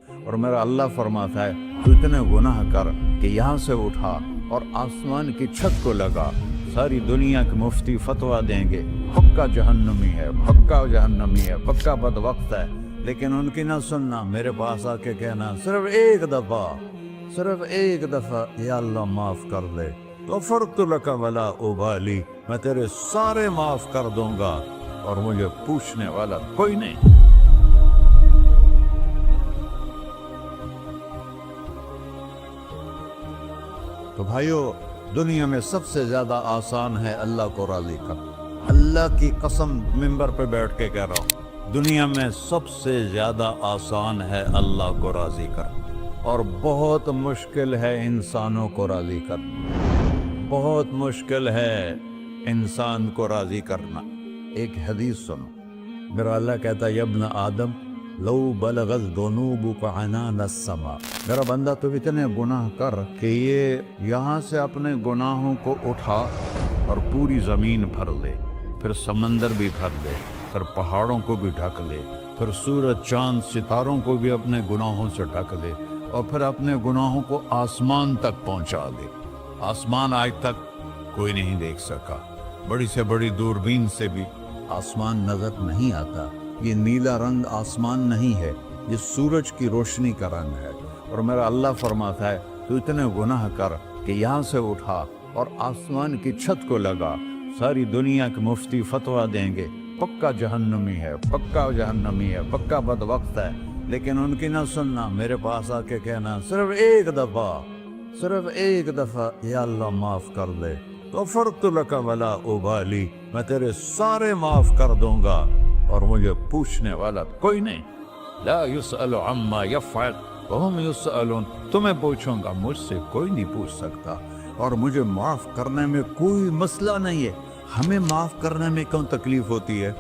اور میرا اللہ فرماتا ہے تو اتنے گناہ کر کہ یہاں سے اٹھا اور آسمان کی چھت کو لگا، ساری دنیا کے مفتی فتویٰ دیں گے پکا جہنمی ہے، پکا جہنمی ہے، پکا بدبخت ہے، لیکن ان کی نہ سننا، میرے پاس آ کے کہنا صرف ایک دفعہ یا اللہ معاف کر دے، غفرت لک ولا ابالی، میں تیرے سارے معاف کر دوں گا اور مجھے پوچھنے والا کوئی نہیں۔ تو بھائیو، دنیا میں سب سے زیادہ آسان ہے اللہ کو راضی کرنا، اللہ کی قسم ممبر پہ بیٹھ کے کہہ رہا ہوں، دنیا میں سب سے زیادہ آسان ہے اللہ کو راضی کرنا، اور بہت مشکل ہے انسانوں کو راضی کرنا، بہت مشکل ہے انسان کو راضی کرنا۔ ایک حدیث سنو، میرا اللہ کہتا ہے یا ابن آدم لو بلغت ذنوبک عنان السماء، میرا بندہ تو اتنے گناہ کر کہ یہ یہاں سے اپنے گناہوں کو اٹھا اور پوری زمین بھر لے، پھر سمندر بھی بھر لے، پھر پہاڑوں کو بھی ڈھک لے، پھر سورج چاند ستاروں کو بھی اپنے گناہوں سے ڈھک لے، اور پھر اپنے گناہوں کو آسمان تک پہنچا دے۔ آسمان آج تک کوئی نہیں دیکھ سکا، بڑی سے بڑی دوربین سے بھی آسمان نظر نہیں آتا، یہ نیلا رنگ آسمان نہیں ہے، یہ سورج کی روشنی کا رنگ ہے۔ اور میرا اللہ فرماتا ہے تو اتنے گناہ کر کہ یہاں سے اٹھا اور آسمان کی چھت کو لگا، ساری دنیا کے مفتی فتویٰ دیں گے پکا جہنمی ہے، پکا جہنمی ہے، پکا بدبخت ہے، لیکن ان کی نہ سننا، میرے پاس آ کے کہنا صرف ایک دفعہ یا اللہ معاف کر دے، غفرت لک ولا ابالی، میں تیرے سارے معاف کر دوں گا اور مجھے پوچھنے والا کوئی نہیں۔ لا يسأل عما يفعل وهم يسألون، تمہیں پوچھوں گا، مجھ سے کوئی نہیں پوچھ سکتا، اور مجھے معاف کرنے میں کوئی مسئلہ نہیں ہے۔ ہمیں معاف کرنے میں کیوں تکلیف ہوتی ہے؟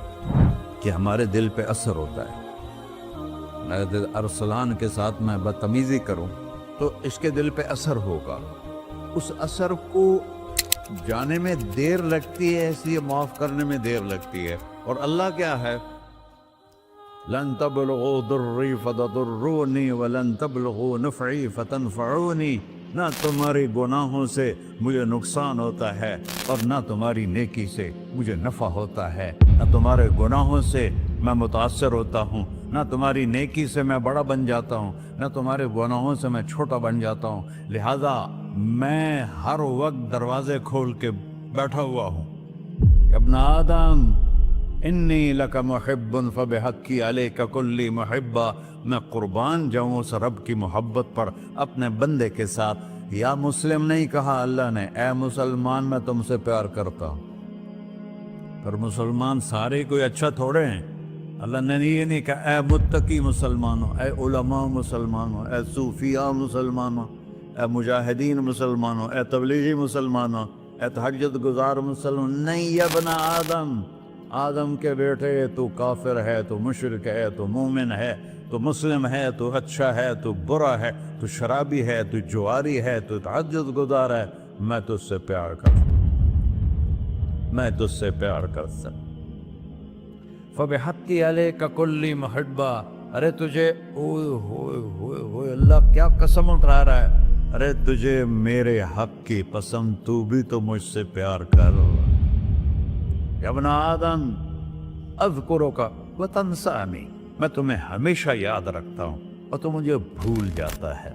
کہ ہمارے دل پہ اثر ہوتا ہے۔ میں ارسلان کے ساتھ میں بدتمیزی کروں تو اس کے دل پہ اثر ہوگا، اس اثر کو جانے میں دیر لگتی ہے، اس لیے معاف کرنے میں دیر لگتی ہے۔ اور اللہ کیا ہے؟ لن تبلغوا ضری فتضرونی ولن تبلغوا نفعی فتنفعونی، نہ تمہاری گناہوں سے مجھے نقصان ہوتا ہے اور نہ تمہاری نیکی سے مجھے نفع ہوتا ہے، نہ تمہارے گناہوں سے میں متاثر ہوتا ہوں، نہ تمہاری نیکی سے میں بڑا بن جاتا ہوں، نہ تمہارے گناہوں سے میں چھوٹا بن جاتا ہوں، لہذا میں ہر وقت دروازے کھول کے بیٹھا ہوا ہوں۔ ابن آدم انی لک محب فبحقی علیک کلی محبہ، میں قربان جاؤں اس رب کی محبت پر اپنے بندے کے ساتھ۔ یا مسلم نہیں کہا اللہ نے، اے مسلمان میں تم سے پیار کرتا ہوں۔ پر مسلمان سارے کوئی اچھا تھوڑے ہیں، اللہ نے یہ نہیں کہا اے متقی مسلمانوں، اے علماء مسلمانوں، اے صوفیاء مسلمانوں، اے مجاہدین مسلمانوں، اے تبلیغی مسلمانوں، اے تہجد گزار مسلمان، نہیں یا ابن آدم، آدم کے بیٹے، تو کافر ہے، تو مشرک ہے، تو مومن ہے، تو مسلم ہے، تو اچھا ہے، تو برا ہے، تو شرابی ہے، تو جواری ہے، تو تہجد گزار ہے، میں تجھ سے پیار کرتا ہوں، میں تجھ سے پیار کرتا ہوں۔ فبحقی علیک کلی محبہ، ارے تجھے اوئے ہوئے ہوئے ہوئے، اللہ کیا قسم اٹھا رہا ہے، ارے تجھے میرے حق کی قسم، تو بھی تو مجھ سے پیار کر۔ یا ابن آدم اذکرک وتنسانی، میں تمہیں ہمیشہ یاد رکھتا ہوں اور تو مجھے بھول جاتا ہے۔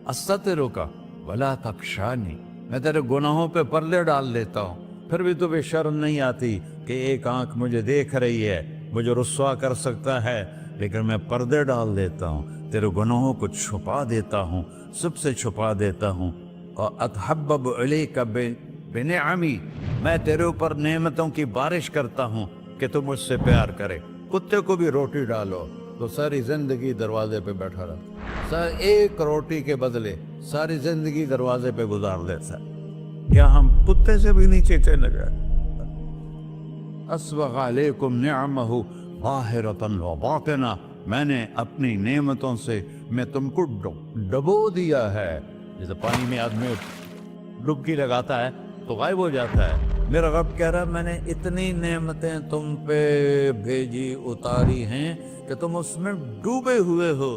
استترک ولا تخشانی، میں تیرے گناہوں پہ پردے ڈال دیتا ہوں، پھر بھی تمہیں شرم نہیں آتی کہ ایک آنکھ مجھے دیکھ رہی ہے، مجھے رسوا کر سکتا ہے، لیکن میں پردے ڈال دیتا ہوں، تیرے گناہوں کو چھپا دیتا ہوں، سب سے چھپا دیتا ہوں۔ اور اتحبب علیک بنعمی، میں تیرے اوپر نعمتوں کی بارش کرتا ہوں کہ تو مجھ سے پیار کرے۔ کتے کو بھی روٹی ڈالو تو ساری زندگی دروازے پہ بیٹھا رہتا، ایک روٹی کے بدلے ساری زندگی دروازے پہ گزار دیتا، کیا ہم کتے سے بھی نیچے چلے گئے؟ اسبغ علیکم نعمہ ظاہرۃ و باطنہ، میں نے اپنی نعمتوں سے میں تم کو ڈبو دیا ہے، جیسے پانی میں آدمی ڈبکی لگاتا ہے تو غائب ہو جاتا ہے۔ میرا رب کہہ رہا ہے میں نے اتنی نعمتیں تم پہ بھیجی، اتاری ہیں کہ تم اس میں ڈوبے ہوئے ہو،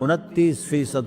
29%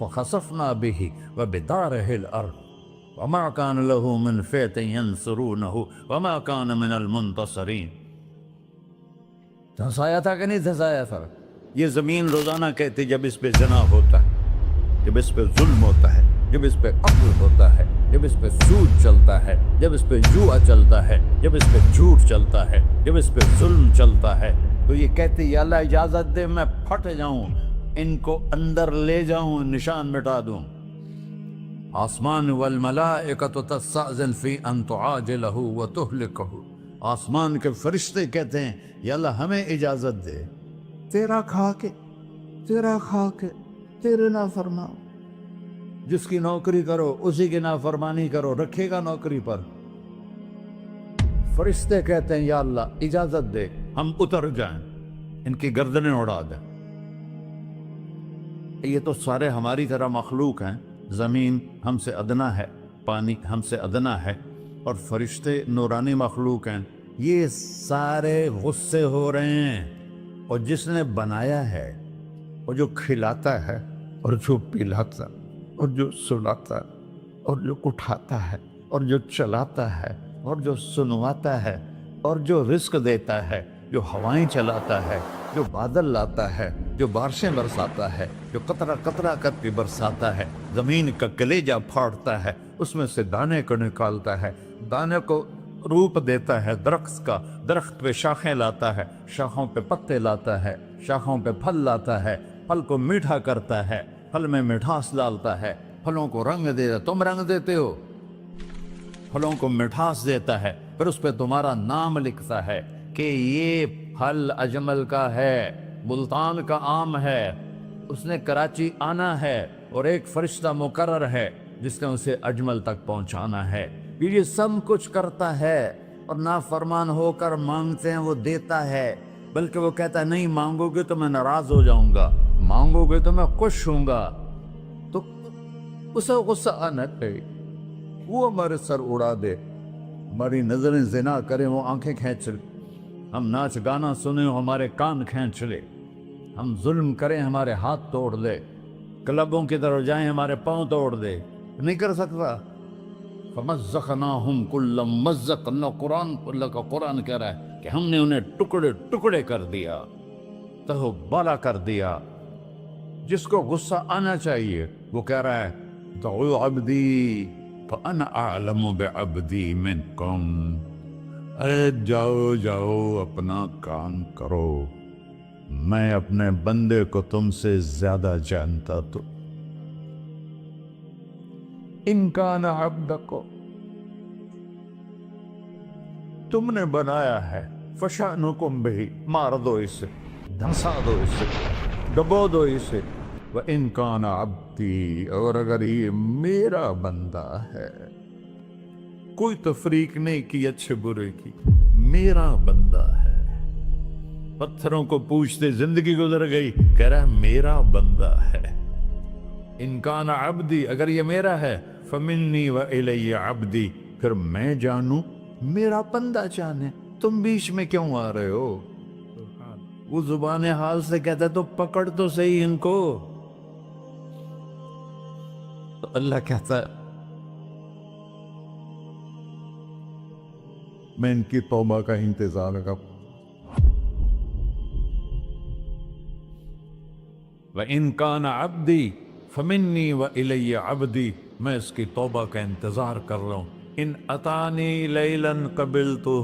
فخسفنا به وبداره الأرض وما كان له من فئة ينصرونه وما كان من المنتصرين. دھنسایا تھا کہ نہیں دھنسایا تھا؟ یہ زمین روزانہ کہتی جب اس پہ زنا ہوتا ہے، جب اس پہ ظلم ہوتا ہے، جب اس پہ قتل ہوتا ہے، جب اس پہ سود چلتا ہے، جب اس پہ جوا چلتا ہے، جب اس پہ جھوٹ چلتا ہے، جب اس پہ ظلم چلتا ہے، تو یہ کہتے یا اللہ اجازت دے میں پھٹ جاؤں، ان کو اندر لے جاؤں، نشان مٹا دوں. آسمان والملائکۃ تستأذن فی ان تعاجلہ وتہلکہ. آسمان کے فرشتے کہتے ہیں یا اللہ ہمیں اجازت دے، تیرا کھا کے تیرے نافرمان، جس کی نوکری کرو اسی کی نافرمانی کرو، رکھے گا نوکری پر. فرشتے کہتے ہیں یا اللہ اجازت دے ہم اتر جائیں، ان کی گردنیں اڑا دیں. یہ تو سارے ہماری طرح مخلوق ہیں، زمین ہم سے ادنا ہے، پانی ہم سے ادنا ہے، اور فرشتے نورانی مخلوق ہیں. یہ سارے غصے ہو رہے ہیں، اور جس نے بنایا ہے، اور جو کھلاتا ہے، اور جو پلاتا، اور جو سلاتا، اور جو اٹھاتا ہے، اور جو چلاتا ہے، اور جو سنواتا ہے، اور جو رزق دیتا ہے، جو ہوائیں چلاتا ہے، جو بادل لاتا ہے، جو بارشیں برساتا ہے، جو قطرہ قطرہ کر کے برساتا ہے، زمین کا کلیجہ پھاڑتا ہے، اس میں سے دانے کو نکالتا ہے، دانے کو روپ دیتا ہے درخت کا، درخت پہ شاخیں لاتا ہے، شاخوں پہ پتے لاتا ہے، شاخوں پہ پھل لاتا ہے، پھل کو میٹھا کرتا ہے، پھل میں مٹھاس ڈالتا ہے، پھلوں کو رنگ دیتا. تم رنگ دیتے ہو، پھلوں کو مٹھاس دیتا ہے، پھر اس پہ تمہارا نام لکھتا ہے کہ یہ پھل اجمل کا ہے، ملتان کا آم ہے، اس نے کراچی آنا ہے، اور ایک فرشتہ مقرر ہے جس نے اسے اجمل تک پہنچانا ہے. یہ سب کچھ کرتا ہے، اور نافرمان ہو کر مانگتے ہیں وہ دیتا ہے، بلکہ وہ کہتا ہے نہیں مانگو گے تو میں ناراض ہو جاؤں گا، مانگو گے تو میں خوش ہوں گا. تو اسے غصہ آنا چاہیے، وہ ہمارے سر اڑا دے، ہماری نظریں زنا کریں وہ آنکھیں کھینچ لے، ہم ناچ گانا سنیں ہمارے کان کھینچ لے، ہم ظلم کریں ہمارے ہاتھ توڑ دے، کلبوں کی طرف جائیں ہمارے پاؤں توڑ دے. نہیں کر سکتا. فَمَزَّقْنَاهُمْ كُلَّ مُمَزَّقٍ. اللہ کا قرآن کہہ رہا ہے کہ ہم نے انہیں ٹکڑے ٹکڑے کر دیا، تہو بالا کر دیا. جس کو غصہ آنا چاہیے وہ کہہ رہا ہے دعوا عبدی فانا اعلم بعبدی منکم. ارے جاؤ جاؤ اپنا کام کرو، میں اپنے بندے کو تم سے زیادہ جانتا. تو ان کان عبدکو، تم نے بنایا ہے، فشانکم بہی، مار دو اسے، دھنسا دو اسے، ڈبو دو اسے. وَإِن كَانَ عَبْدِي، اور اگر یہ میرا بندہ ہے، کوئی تفریق نہیں کی اچھے برے کی، میرا بندہ ہے. پتھروں کو پوچھتے زندگی گزر گئی، کہہ رہا ہے میرا بندہ ہے. ان کان عبدی، اگر یہ میرا ہے، فمنی والی عبدی، پھر میں جانوں میرا بندہ جانے. تم بیچ میں کیوں آ رہے ہو؟ وہ زبان حال سے کہتا ہے تو پکڑ تو صحیح ان کو. تو اللہ کہتا ہے میں ان کی توبہ کا انتظار کروں. وَإِن كَانَ عَبْدِي فَمِنِّي وَإِلَيَّ عَبْدِي، میں اس کی توبہ کا انتظار کر رہا ہوں. ان اتانی لیلاً قبلتہ،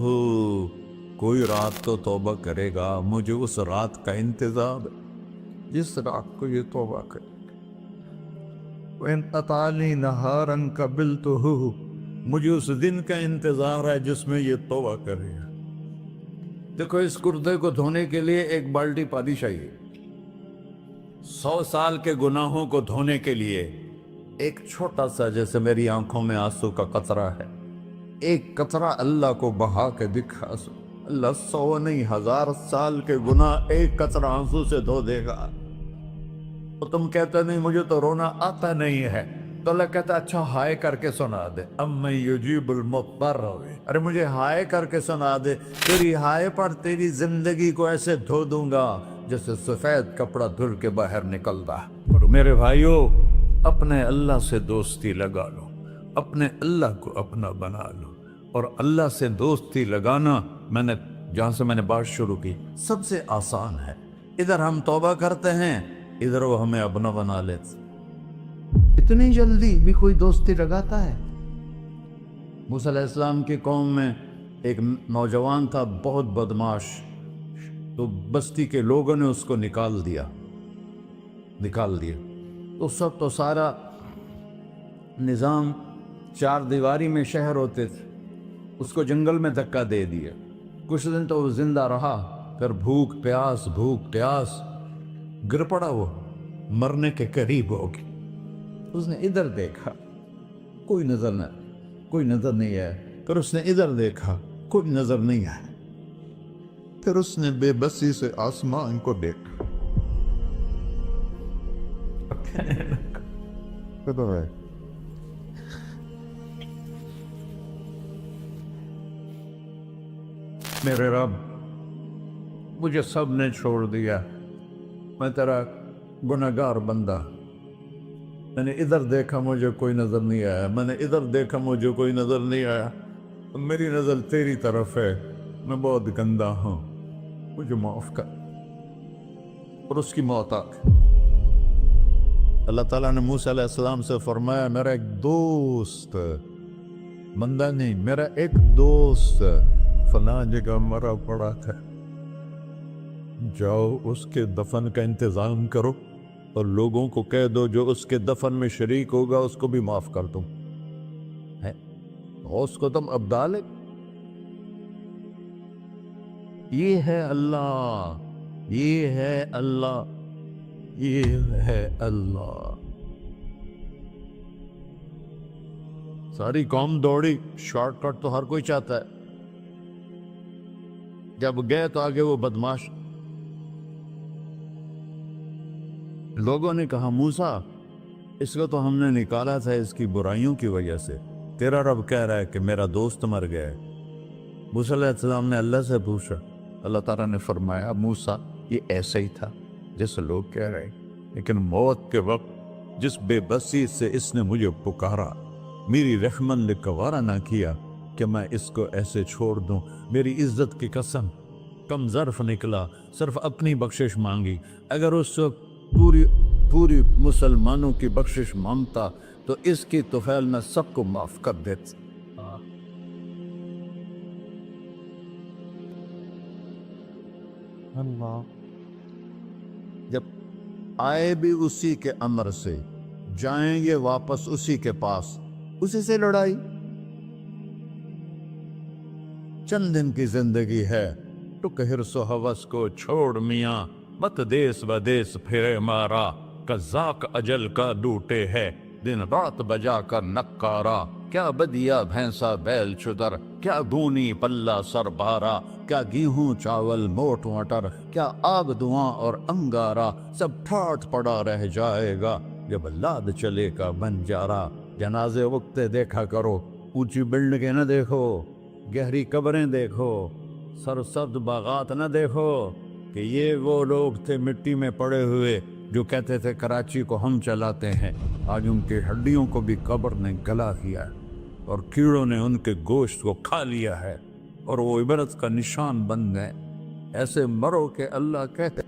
کوئی رات تو توبہ کرے گا، مجھے اس رات کا انتظار ہے جس رات کو یہ توبہ کرے. وَإِن أَتَانِي نَهَارًا قَبِلْتُهُ، مجھے اس دن کا انتظار ہے جس میں یہ توبہ کرے گا. دیکھو اس کردے کو دھونے کے لیے ایک بالٹی پانی چاہیے. 100 سال کے گناہوں کو دھونے کے لیے ایک چھوٹا سا، جیسے میری آنکھوں میں آنسو کا قطرہ ہے، ایک قطرہ اللہ کو بہا کے دکھا. اللہ 100 نہیں 1000 سال کے گناہ ایک قطرہ آنسو سے دھو دے گا. تو تم کہتے نہیں مجھے تو رونا آتا نہیں ہے، تو اللہ کہتا اچھا ہائے کر کے سنا دے. اَمَّن يُجِيبُ الْمُضْطَرَّ، ارے مجھے ہائے کر کے سنا دے، تیری ہائے پر تیری زندگی کو ایسے دھو دوں گا جیسے سفید کپڑا دھل کے باہر نکلتا. اور میرے بھائیو، اپنے اللہ سے دوستی لگا لو، اپنے اللہ کو اپنا بنا لو۔ اور اللہ سے دوستی لگانا، جہاں سے میں نے بات شروع کی، سب سے آسان ہے۔ ادھر ہم توبہ کرتے ہیں، ادھر وہ ہمیں اپنا بنا لیتے۔ اتنی جلدی بھی کوئی دوستی لگاتا ہے؟ موسیٰ علیہ السلام کی قوم میں ایک نوجوان تھا، بہت بدماش، تو بستی کے لوگوں نے اس کو نکال دیا۔ تو سارا نظام چار دیواری میں شہر ہوتے تھے، اس کو جنگل میں دھکا دے دیا۔ کچھ دن تو وہ زندہ رہا، پھر بھوک پیاس گر پڑا، وہ مرنے کے قریب ہو گیا۔ اس نے ادھر دیکھا، کوئی نظر نہیں آیا۔ پھر اس نے ادھر دیکھا، کوئی نظر نہیں آیا۔ پھر اس نے بے بسی سے آسمان کو دیکھا۔ میرے رب، مجھے سب نے چھوڑ دیا، میں تیرا گنہگار بندہ۔ میں نے ادھر دیکھا، مجھے کوئی نظر نہیں آیا، میں نے ادھر دیکھا، مجھے کوئی نظر نہیں آیا۔ میری نظر تیری طرف ہے، میں بہت گندا ہوں، مجھے معاف کر۔ اور اس کی موت آ گئی۔ اللہ تعالیٰ نے موسیٰ علیہ السلام سے فرمایا، میرا ایک دوست، بندہ نہیں، میرا ایک دوست فلاں جگہ مرا پڑا تھا، جاؤ اس کے دفن کا انتظام کرو اور لوگوں کو کہہ دو جو اس کے دفن میں شریک ہوگا اس کو بھی معاف کر دوں۔ اس کو تم ابدال ہے۔ یہ ہے اللہ، یہ ہے اللہ، یہ ہے اللہ۔ ساری قوم دوڑی، شارٹ کٹ تو ہر کوئی چاہتا ہے۔ جب گئے تو آگے وہ بدماش، لوگوں نے کہا موسیٰ اس کو تو ہم نے نکالا تھا اس کی برائیوں کی وجہ سے، تیرا رب کہہ رہا ہے کہ میرا دوست مر گیا ہے۔ موسیٰ علیہ السلام نے اللہ سے پوچھا، اللہ تعالیٰ نے فرمایا موسیٰ یہ ایسا ہی تھا جیسے لوگ کہہ رہے ہیں، لیکن موت کے وقت جس بے بسی سے اس نے مجھے پکارا، میری رحمت نے گوارا نہ کیا کہ میں اس کو ایسے چھوڑ دوں۔ میری عزت کی قسم، کم ظرف نکلا، صرف اپنی بخشش مانگی۔ اگر اس وقت پوری مسلمانوں کی بخشش مانگتا تو اس کی طفیل میں سب کو معاف کر دیتا۔ اللہ جب آئے بھی اسی کے امر سے، جائیں گے واپس اسی کے پاس، اسی سے لڑائی۔ چند دن کی زندگی ہے، ٹک حرص و ہوس کو چھوڑ میاں، مت دیس بدیس پھرے مارا، قزاق اجل کا ڈوٹے ہے، دن رات بجا کر نکارا، کیا بدیا بھینسا بیل چدر، کیا گونی پلہ سر بارا، کیا گیہوں چاول موٹ مٹر، کیا آگ دھواں اور انگارا، سب ٹھاٹھ پڑا رہ جائے گا جب لاد چلے کا بنجارا۔ جنازے وقتے دیکھا کرو، اونچی بلڈنگیں نہ دیکھو، گہری قبریں دیکھو، سرسبز باغات نہ دیکھو کہ یہ وہ لوگ تھے مٹی میں پڑے ہوئے جو کہتے تھے کراچی کو ہم چلاتے ہیں۔ آج ان کی ہڈیوں کو بھی قبر نے گلا کیا ہے اور کیڑوں نے ان کے گوشت کو کھا لیا ہے اور وہ عبرت کا نشان بن گئے۔ ایسے مرو کہ اللہ کہتے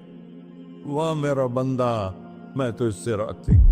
واہ میرا بندہ، میں تو اس سے راضی۔